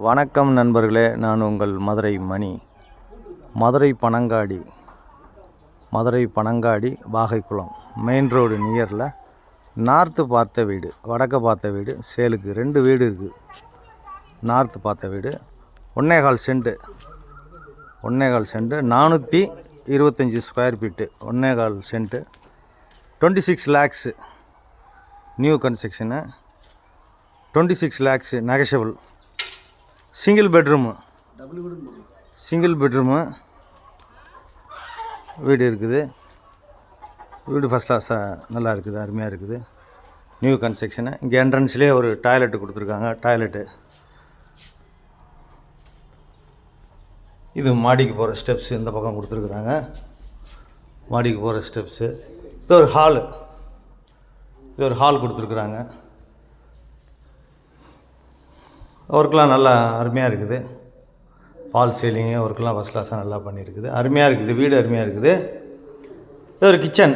வணக்கம் நண்பர்களே, நான் உங்கள் மதுரை மணி. மதுரை பனங்காடி வாகைக்குளம் மெயின் ரோடு நியரில் நார்த்து பார்த்த வீடு, வடக்கு பார்த்த வீடு சேலுக்கு. 2 வீடு இருக்குது. நார்த்து பார்த்த வீடு 1.25 cent 425 square feet, 1.25 cent, 26 lakhs new construction, 26 lakhs negotiable. Single bedroom வீடு இருக்குது. வீடு ஃபஸ்ட் கிளாஸாக நல்லா இருக்குது, அருமையாக இருக்குது. New construction. இங்கே என்ட்ரன்ஸ்லேயே ஒரு டாய்லெட்டு கொடுத்துருக்காங்க. இது மாடிக்கு போகிற ஸ்டெப்ஸு இந்த பக்கம் கொடுத்துருக்குறாங்க. மாடிக்கு போகிற ஸ்டெப்ஸு. இது ஒரு ஹால் கொடுத்துருக்குறாங்க. ஒர்க்கெலாம் நல்லா அருமையாக இருக்குது. ஃபால் சீலிங்கு ஒர்க்கெலாம் ஃபஸ்ட் கிளாஸாக நல்லா பண்ணியிருக்குது. அருமையாக இருக்குது, வீடு அருமையாக இருக்குது. இது ஒரு கிச்சன்.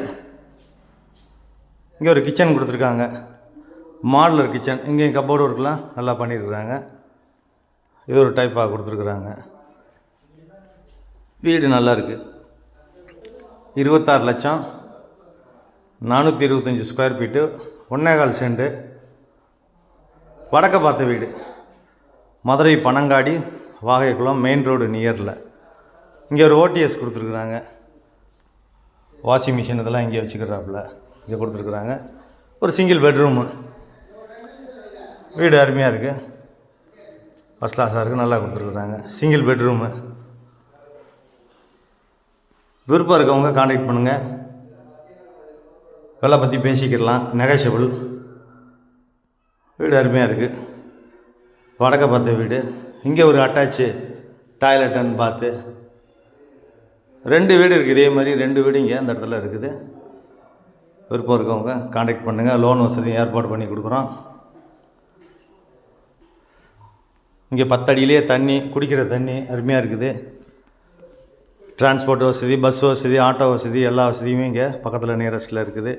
இங்கே ஒரு கிச்சன் கொடுத்துருக்காங்க, மாடுலர் கிச்சன். இங்கேயும் கப்போர்டு ஒர்க்கெலாம் நல்லா பண்ணியிருக்கிறாங்க. இது ஒரு டைப்பாக கொடுத்துருக்குறாங்க. வீடு நல்லா இருக்குது. 26 லட்சம், 425 ஸ்கொயர் ஃபீட்டு, 1.25 சென்ட்டு, வடக்க பார்த்த வீடு. மதுரை பனங்காடி வாகைக்குளம் மெயின் ரோடு நியரில். இங்கே ஒரு ஓடிஎஸ் கொடுத்துருக்குறாங்க. வாஷிங் மிஷின் இதெல்லாம் இங்கே வச்சுக்கிறாப்புல இங்கே கொடுத்துருக்குறாங்க. ஒரு சிங்கிள் பெட்ரூமு. வீடு அருமையாக இருக்குது, ஃபஸ்ட் கிளாஸாக இருக்குது, நல்லா கொடுத்துருக்குறாங்க. Single bedroom. விருப்பம் இருக்கவங்க கான்டாக்ட் பண்ணுங்கள். விலை பற்றி பேசிக்கிடலாம், நெகஷபிள். வீடு அருமையாக இருக்குது, வடக்க பார்த்த வீடு. இங்கே ஒரு அட்டாச்சு டாய்லெட் அண்ட் பாத்து. 2 வீடு இருக்குது. இதே மாதிரி 2 வீடு இங்கே அந்த இடத்துல இருக்குது. விருப்பம் இருக்கவங்க கான்டாக்ட் பண்ணுங்கள். லோன் வசதியும் ஏற்பாடு பண்ணி கொடுக்குறோம். இங்கே 10 அடியிலே தண்ணி, குடிக்கிற தண்ணி அருமையாக இருக்குது. டிரான்ஸ்போர்ட் வசதி, பஸ் வசதி, ஆட்டோ வசதி, எல்லா வசதியுமே இங்கே பக்கத்தில் நியரஸ்ட்டில் இருக்குது.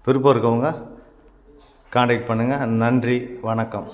விருப்பம் இருக்கவங்க கான்டாக்ட் பண்ணுங்கள். நன்றி, வணக்கம்.